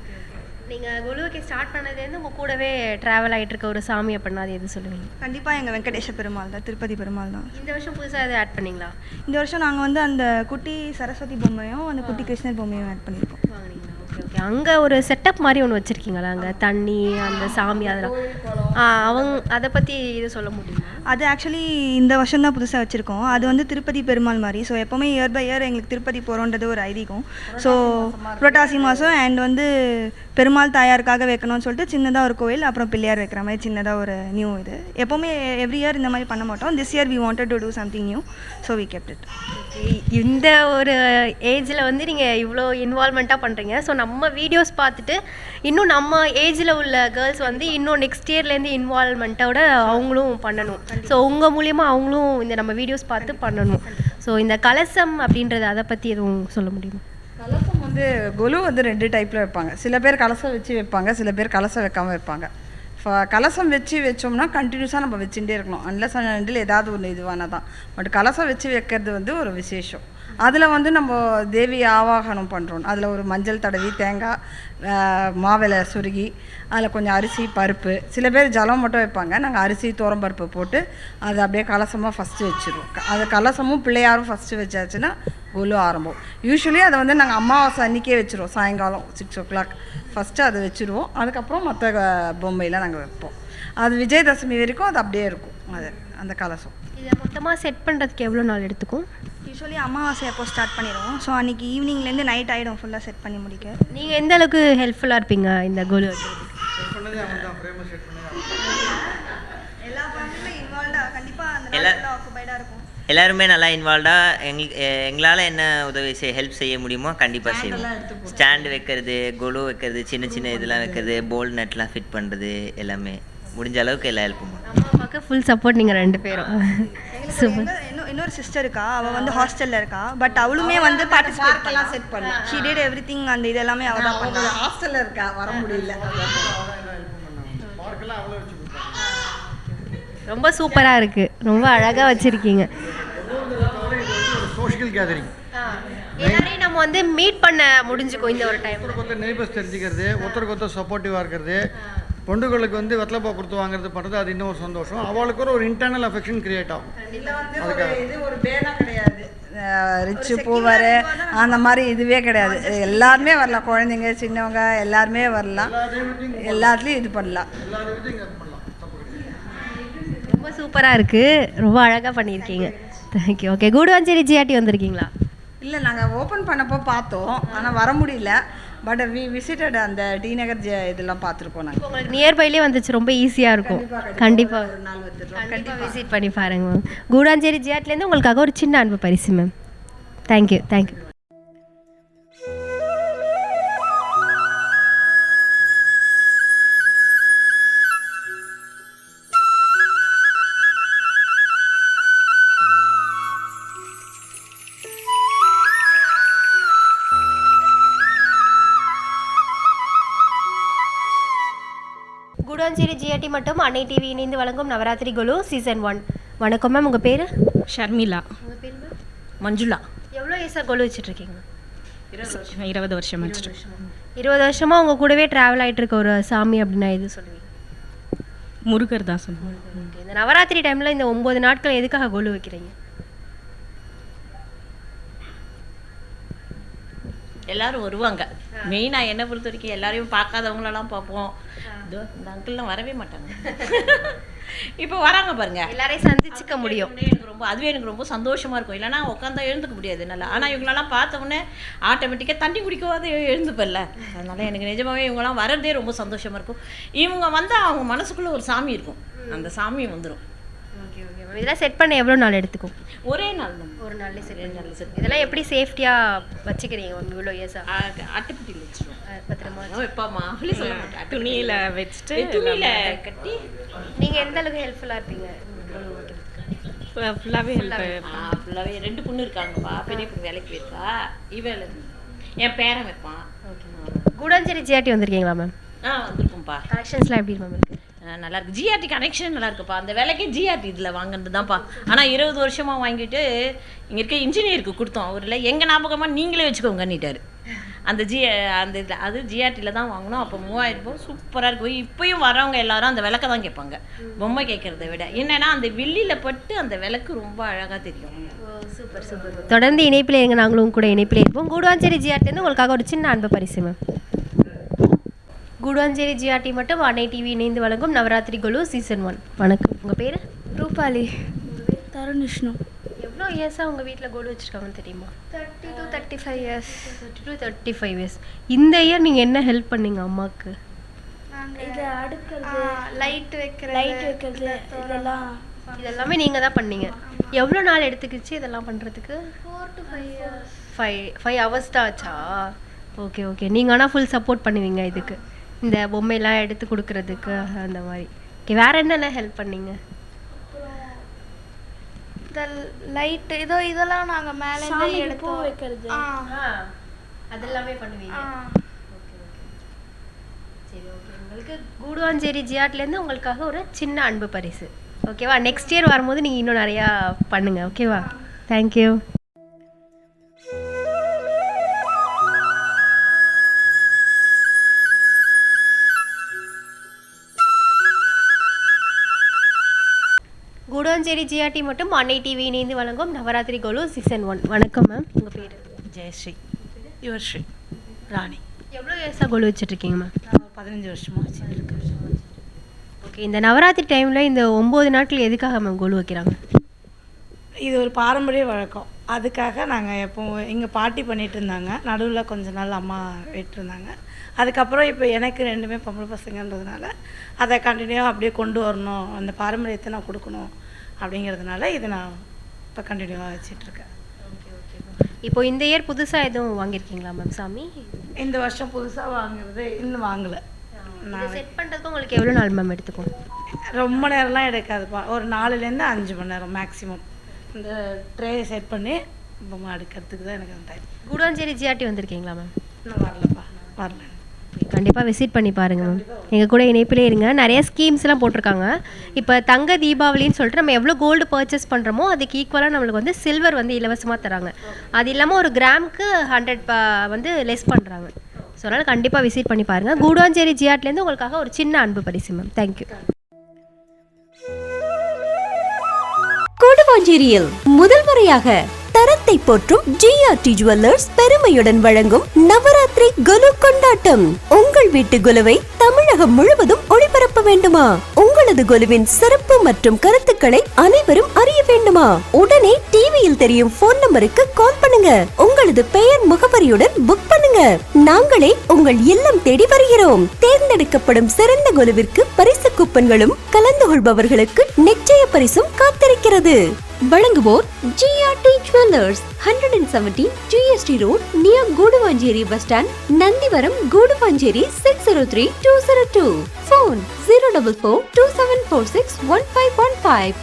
நீங்கள் கொலு வைக்க ஸ்டார்ட் பண்ணதுலேருந்து உங்கள் கூடவே ட்ராவல் ஆகிட்டு இருக்க ஒரு சாமி அப்படின்னா அது எது சொல்லுவீங்க? கண்டிப்பாக எங்கள் வெங்கடேஷ பெருமாள் தான், திருப்பதி பெருமாள் தான். இந்த வருஷம் புதுசாக எதாவது ஆட் பண்ணிங்களா? இந்த வருஷம் நாங்கள் வந்து அந்த குட்டி சரஸ்வதி பொம்மையும் அந்த குட்டி கிருஷ்ணர் பொம்மையும் ஆட் பண்ணியிருக்கோம். வாங்கினீங்களா? Okay okay. அங்கே ஒரு செட்டப் மாதிரி ஒன்று வச்சுருக்கீங்களா? அங்கே தண்ணி, அந்த சாமி, அதெல்லாம் அவங்க அதை பற்றி இது சொல்ல முடியுமா? அது ஆக்சுவலி இந்த வருஷம் தான் புதுசாக வச்சுருக்கோம். அது வந்து திருப்பதி பெருமாள் மாதிரி. ஸோ எப்போவுமே இயர் பை இயர் எங்களுக்கு திருப்பதி போகிறோன்றது ஒரு ஐதீகம். ஸோ புரட்டாசி மாதம் அண்ட் வந்து பெருமாள் தாயாருக்காக வைக்கணும்னு சொல்லிட்டு சின்னதாக ஒரு கோயில், அப்புறம் பிள்ளையார் வைக்கிற மாதிரி சின்னதாக ஒரு நியூ இது. எப்போவுமே எவ்ரி இயர் இந்த மாதிரி பண்ண மாட்டோம். This year we wanted to do something new, so we kept it. இந்த ஒரு ஏஜில் வந்து நீங்கள் இவ்வளோ இன்வால்மெண்ட்டாக பண்ணுறீங்க. ஸோ நம்ம வீடியோஸ் பார்த்துட்டு இன்னும் நம்ம ஏஜில் உள்ள கேர்ள்ஸ் வந்து இன்னும் நெக்ஸ்ட் இயர்லேருந்து இன்வால்மெண்ட்டோட அவங்களும் பண்ணணும். ஸோ உங்கள் மூலியமாக அவங்களும் இந்த நம்ம வீடியோஸ் பார்த்து பண்ணணும். ஸோ இந்த கலசம் அப்படின்றது அதை பற்றி எதுவும் சொல்ல முடியுமா? கலசம் வந்து கொலு வந்து 2 டைப்பில் வைப்பாங்க. சில பேர் கலசம் வச்சு வைப்பாங்க, சில பேர் கலசம் வைக்காமல் வைப்பாங்க. கலசம் வச்சோம்னா கண்டினியூஸாக நம்ம வச்சுட்டே இருக்கணும். அன்லஸ் அண்டில் ஏதாவது ஒன்று இதுவானால் தான். பட் கலசம் வச்சு வைக்கிறது வந்து ஒரு விசேஷம். அதில் வந்து நம்ம தேவி ஆவாகனம் பண்ணுறோம். அதில் ஒரு மஞ்சள் தடவி, தேங்காய், மாவிலை சுருகி, அதில் கொஞ்சம் அரிசி, பருப்பு, சில பேர் ஜலம் மட்டும் வைப்பாங்க. நாங்கள் அரிசி, துவரம்பருப்பு போட்டு அதை அப்படியே கலசமாக ஃபஸ்ட்டு வச்சுருவோம். அது கலசமும் பிள்ளையாரும் ஃபஸ்ட்டு வச்சாச்சுன்னா கொலு ஆரம்பம். யூஸ்வலி அதை வந்து நாங்கள் அமாவாசை அன்றைக்கே வச்சுருவோம். சாயங்காலம் 6 o'clock ஃபஸ்ட்டு அதை வச்சுருவோம். அதுக்கப்புறம் மற்ற பொம்மையில் நாங்கள் வைப்போம். அது விஜயதசமி வரைக்கும் அது அப்படியே இருக்கும். அது அந்த கலசம் இதை மொத்தமாக செட் பண்ணுறதுக்கு எவ்வளோ நாள் எடுத்துக்கும்? யூஸ்வலி அமாவாசை அப்போ ஸ்டார்ட் பண்ணிடுவோம். ஸோ அன்றைக்கி ஈவினிங்லேருந்து நைட் ஆகிடும் ஃபுல்லாக செட் பண்ணி முடிக்க. நீங்கள் எந்த அளவுக்கு ஹெல்ப்ஃபுல்லாக இருப்பீங்க இந்த கொலு? எல்லா ஃபேமிலியுமே இன்வால்வ்டாக கண்டிப்பாக அந்த நேரத்தில் ஆக்குபைடாக இருக்கும். எல்லாருமே நல்லா இன்வால்வ்டாக எங்களால் என்ன உதவி ஹெல்ப் செய்ய முடியுமோ கண்டிப்பாக செய்வோம். ஸ்டாண்டு வைக்கிறது, கொலு வைக்கிறது, சின்ன சின்ன இதெல்லாம் வைக்கிறது, போல் நெட்லாம் ஃபிட் பண்ணுறது, எல்லாமே முடிஞ்ச அளவுக்கு எல்லா ஹெல்ப்பும். அம்மா அப்பாவுக்கு ஃபுல் சப்போர்ட் நீங்கள் 2 பேரும். இன்னொரு சிஸ்டர் இருக்கா, அவள் வந்து ஹாஸ்டலில் இருக்கா. பட் அவளுமே வந்து பார்ட்டிசிபேட் செட் பண்ணா. She did everything. அந்த இதெல்லாமே அவள் தான் பண்ணா. ஹாஸ்டலில் இருக்கா, வர முடியல. ரொம்ப சூப்பராக இருக்குது, ரொம்ப அழகாக வச்சுருக்கீங்க. சோஷியல் கேதரிங் எல்லாரையும் நம்ம வந்து மீட் பண்ண முடிஞ்சுக்கும் இந்த ஒரு டைம். ஒருத்தர் நெய்பர்ஸ் தெரிஞ்சுக்கிறது, ஒருத்தருக்கு ஒருத்தர் சப்போர்ட்டிவாக இருக்கிறது, பொண்டுகளுக்கு வந்து வெத்தலைப்பா கொடுத்து வாங்குறது பண்ணுறது, அது இன்னும் ஒரு சந்தோஷம். அவளுக்கு ஒரு இன்டர்னல் அஃபெக்ஷன் கிரியேட் ஆகும். இது ஒரு பேனா கிடையாது, ரிச்சு பூவர் அந்த மாதிரி இதுவே கிடையாது. எல்லாருமே வரலாம், குழந்தைங்க சின்னவங்க எல்லாருமே வரலாம், எல்லாத்துலேயும் இது பண்ணலாம். ரொம்ப சூப்பராக இருக்குது, ரொம்ப அழகாக பண்ணியிருக்கீங்க. தேங்க்யூ. ஓகே, கூடுவாஞ்சேரி ஜிஆர்டி வந்திருக்கீங்களா? இல்லை, நாங்கள் ஓப்பன் பண்ணப்போ பார்த்தோம், ஆனால் வர முடியல. பட் வி விசிட்டட் அந்த டி நகர் இதெல்லாம் பார்த்துருக்கோம். நாங்கள் உங்களுக்கு நியர்பைலே வந்துச்சு, ரொம்ப ஈஸியாக இருக்கும். கண்டிப்பாக ஒரு நாள் வந்துடுறோம். கண்டிப்பாக விசிட் பண்ணி பாருங்க மேம். கூடாஞ்சேரி ஜிஆர்டிலேருந்து உங்களுக்காக ஒரு சின்ன அன்பு பரிசு ma'am. Thank you. Thank you. Koodancheri GRT மற்றும் அன்னை டிவி இணைந்து வழங்கும் நவராத்திரி கொலு சீசன் 1. வணக்கம் மேம், உங்கள் பேர்? ஷர்மிளா. உங்கள் பேர் மேம்? மஞ்சுளா. எவ்வளோ ஏசா கொலு வச்சுட்ருக்கீங்க? 20 வருஷம் வச்சுட்டு. 20 வருஷமாக உங்கள் கூடவே ட்ராவல் ஆகிட்டு இருக்க ஒரு சாமி அப்படின்னா எது சொல்லுவீங்க? முருகர் தான் சொல்லுவோம். இந்த நவராத்திரி டைமில் இந்த 9 நாட்கள் எதுக்காக கொலு வைக்கிறீங்க? எல்லாரும் வருவாங்க. மெயினாக என்னை பொறுத்த வரைக்கும் எல்லாரையும் பார்க்காதவங்களெல்லாம் பார்ப்போம். இதோ இந்த அங்கிள்லாம் வரவே மாட்டாங்க, இப்போ வராங்க பாருங்க, எல்லாரையும் சந்திச்சுக்க முடியும். எனக்கு ரொம்ப சந்தோஷமா இருக்கும். இல்லைன்னா உட்காந்தா எழுந்துக்க முடியாது என்னால். ஆனால் இவங்களெல்லாம் பார்த்த உடனே ஆட்டோமேட்டிக்காக தண்ணி குடிக்கவாது எழுந்துப்பல்ல. அதனால எனக்கு நிஜமாவே இவங்கெல்லாம் வர்றதே ரொம்ப சந்தோஷமா இருக்கும். இவங்க வந்தால் அவங்க மனசுக்குள்ள ஒரு சாமி இருக்கும், அந்த சாமி வந்துடும். Okay okay ma'am. இதெல்லாம் செட் பண்ண எவ்வளோ நாள் எடுத்துக்கும்? ஒரே நாள் தான். ஒரு நாள்லேயே செட். இதெல்லாம் எப்படி சேஃப்டியாக வச்சுக்கிறீங்க மேம் இவ்வளோ இயர்ஸா? அட்டைப்பட்டியில் வச்சுருவோம், பத்திரமா வைப்பாமா. அப்படி சொல்ல மாட்டேன், துணியில் வச்சுட்டு துணியில் கட்டி. நீங்கள் எந்த அளவுக்கு ஹெல்ப்ஃபுல்லாக இருப்பீங்க? ஃபுல்லாகவே ஃபுல்லாகவே 2 பொண்ணு இருக்காங்கப்பா. பெரிய பொண்ணு வேலைக்கு போயிருக்கா, இவள் என் பேரன் வைப்பான். கூடாஞ்சேரி ஜிஆர்டி வந்திருக்கீங்களா மேம்? வந்திருக்கும்ப்பா. கலெக்ஷன்ஸ்லாம் எப்படி மேம் இருக்குது? நல்லா இருக்கு. ஜிஆர்டி கனெக்ஷன் நல்லா இருக்குப்பா. அந்த வேலைக்கே ஜிஆர்டி இதில் வாங்கினது தான்ப்பா. ஆனால் 20 வருஷமாக வாங்கிட்டு இங்கே இருக்க இன்ஜினியருக்கு கொடுத்தோம். அவரில் எங்கள் ஞாபகமாக நீங்களே வச்சுக்கோங்கன்னிட்டார். அந்த அது ஜிஆர்டியில் தான் வாங்கினோம். அப்போ 3000 ரூபாய். சூப்பராக இருக்கும். இப்போயும் வரவங்க எல்லாரும் அந்த விளக்க தான் கேட்பாங்க, பொம்மை கேட்குறத விட. என்னென்னா அந்த வெள்ளியில் பட்டு அந்த விளக்கு ரொம்ப அழகாக தெரியும். Super super. தொடர்ந்து இணைப்பில் இருங்க, நாங்களும் கூட இணைப்பில் இருப்போம். கூடுவாஞ்சேரி ஜிஆர்டிலேருந்து உங்களுக்காக ஒரு சின்ன அன்பு பரிசு மேம். கூடுவாஞ்சேரி ஜிஆர்டி மட்டும் அன்னை டிவி இணைந்து வழங்கும் நவராத்திரி கொலு சீசன் 1. வணக்கம், உங்கள் பேர்? ரூபாலி. தருண் விஷ்ணு. எவ்வளோ இயர்ஸாக உங்கள் வீட்டில் கோல்டு வச்சுருக்காங்கன்னு தெரியுமா? 30 to 35 years. 30 to 35 years. இந்த இயர் நீங்கள் என்ன ஹெல்ப் பண்ணீங்க அம்மாவுக்கு? இது அடுக்கிறது, லைட் வைக்கிறது இதெல்லாமே நீங்கள் தான் பண்ணீங்க. எவ்வளோ நாள் எடுத்துக்கிச்சு இதெல்லாம் பண்ணுறதுக்கு? 4 to 5 years. 5 hours தான் ஆச்சா? Okay okay. நீங்கள் ஆனால் ஃபுல் சப்போர்ட் பண்ணுவீங்க இதுக்கு, இந்த பொம்மையெல்லாம் எடுத்து கொடுக்கறதுக்கு அந்த மாதிரி. ஓகே, வேறு என்னென்ன ஹெல்ப் பண்ணீங்க? இந்த லைட் இதெல்லாம் நாங்கள் மேலே எடுத்து வைக்கிறது அதெல்லாமே பண்ணுவீங்க. Okay okay. சரி ஓகே. உங்களுக்கு கூடுவாஞ்சேரி ஜிஆர்ட்லேருந்து உங்களுக்காக ஒரு சின்ன அன்பு பரிசு. ஓகேவா? நெக்ஸ்ட் இயர் வரும்போது நீங்கள் இன்னும் நிறையா பண்ணுங்கள். ஓகேவா? தேங்க்யூ. கூடுவாஞ்சேரி ஜிஆர்டி மற்றும் அன்னை டிவி இணைந்து வழங்கும் நவராத்திரி கோலு சீசன் 1. வணக்கம் மேம், உங்கள் பேர்? ஜெயஸ்ரீ. யுவர்ஸ்ரீ ராணி. எவ்வளோ இயர்ஸாக கோலு வச்சுட்ருக்கீங்க மேம்? 15 வருஷமாக வச்சுருக்கேன். ஓகே. இந்த நவராத்திரி டைமில் இந்த 9 நாட்கள் எதுக்காக மேம் கோலு வைக்கிறாங்க? இது ஒரு பாரம்பரிய வழக்கம். அதுக்காக நாங்கள் எப்போவும் எங்கள் பாட்டி பண்ணிகிட்டு இருந்தாங்க. நடுவில் கொஞ்ச நாள் அம்மா விட்டுருந்தாங்க. அதுக்கப்புறம் இப்போ எனக்கு 2 பொம்பளை பசங்கன்றதுனால அதை கண்டினியூவாக அப்படியே கொண்டு வரணும், அந்த பாரம்பரியத்தை நான் கொடுக்கணும் அப்படிங்கிறதுனால இதை நான் இப்போ கண்டினியூவாக வச்சிட்ருக்கேன். Okay okay. இப்போ இந்த இயர் புதுசாக எதுவும் வாங்கியிருக்கீங்களா மேம் சாமி? இந்த வருஷம் புதுசாக வாங்குறது இன்னும் வாங்கலை. நான் செட் பண்ணுறதுக்கு உங்களுக்கு எவ்வளோ நாள் மேம் எடுத்துக்கும்? ரொம்ப நேரம்லாம் எடுக்காதுப்பா. ஒரு 4லேருந்து 5 மணி நேரம் மேக்ஸிமம். இந்த ட்ரே செட் பண்ணி பொம்மை அடுக்கிறதுக்கு தான் எனக்கு அந்த டைம். கூடுவாஞ்சேரி ஜிஆர்டி வந்திருக்கீங்களா மேம்? இன்னும் வரலப்பா, வரல. கண்டிப்பாக விசிட் பண்ணி பாருங்கள் மேம். எங்கள் கூட இணைப்பிலே இருங்க. நிறைய ஸ்கீம்ஸ்லாம் போட்டிருக்காங்க. இப்போ தங்க தீபாவளின்னு சொல்லிட்டு நம்ம எவ்வளோ கோல்டு பர்ச்சேஸ் பண்ணுறோமோ அதுக்கு ஈக்குவலாக நம்மளுக்கு வந்து சில்வர் வந்து இலவசமாக தராங்க. அது இல்லாமல் ஒரு கிராமுக்கு 100 வந்து லெஸ் பண்ணுறாங்க. ஸோ அதனால் கண்டிப்பாக விசிட் பண்ணி பாருங்கள். கூடுவாஞ்சேரி ஜிஆர்ட்லேருந்து உங்களுக்காக ஒரு சின்ன அன்பு பரிசு மேம். தேங்க்யூ. கூடுவாஞ்சேரியில் முதல் முறையாக தரத்தை போற்றும் ஜிஆர்டி ஜுவல்லர்ஸ் பெருமையுடன் வழங்கும் நவராத்திரி குலு கொண்டாட்டம். உங்கள் வீட்டு குலுவை தமிழகம் முழுவதும் ஒளிபரப்ப வேண்டுமா? உங்களது குலுவின் சிறப்பு மற்றும் கருத்துக்களை அனைவரும் அறிய வேண்டுமா? உடனே டிவியில் தெரியும் போன் நம்பருக்கு கால் பண்ணுங்க. உங்களது பெயர் முகவரியுடன் புக் பண்ணுங்க. நாங்களே உங்கள் இல்லம் தேடி வருகிறோம். தேர்ந்தெடுக்கப்படும் சிறந்த குலுவிற்கு பரிசு கூப்பன்களும் கலந்து கொள்பவர்களுக்கு நிச்சய பரிசும் காத்திருக்கிறது. வழங்குவோர் GRT jewellers, 117 GST road, near Guduvanchery bus stand, Nandivaram, Guduvanchery 603202. Phone 04427461515.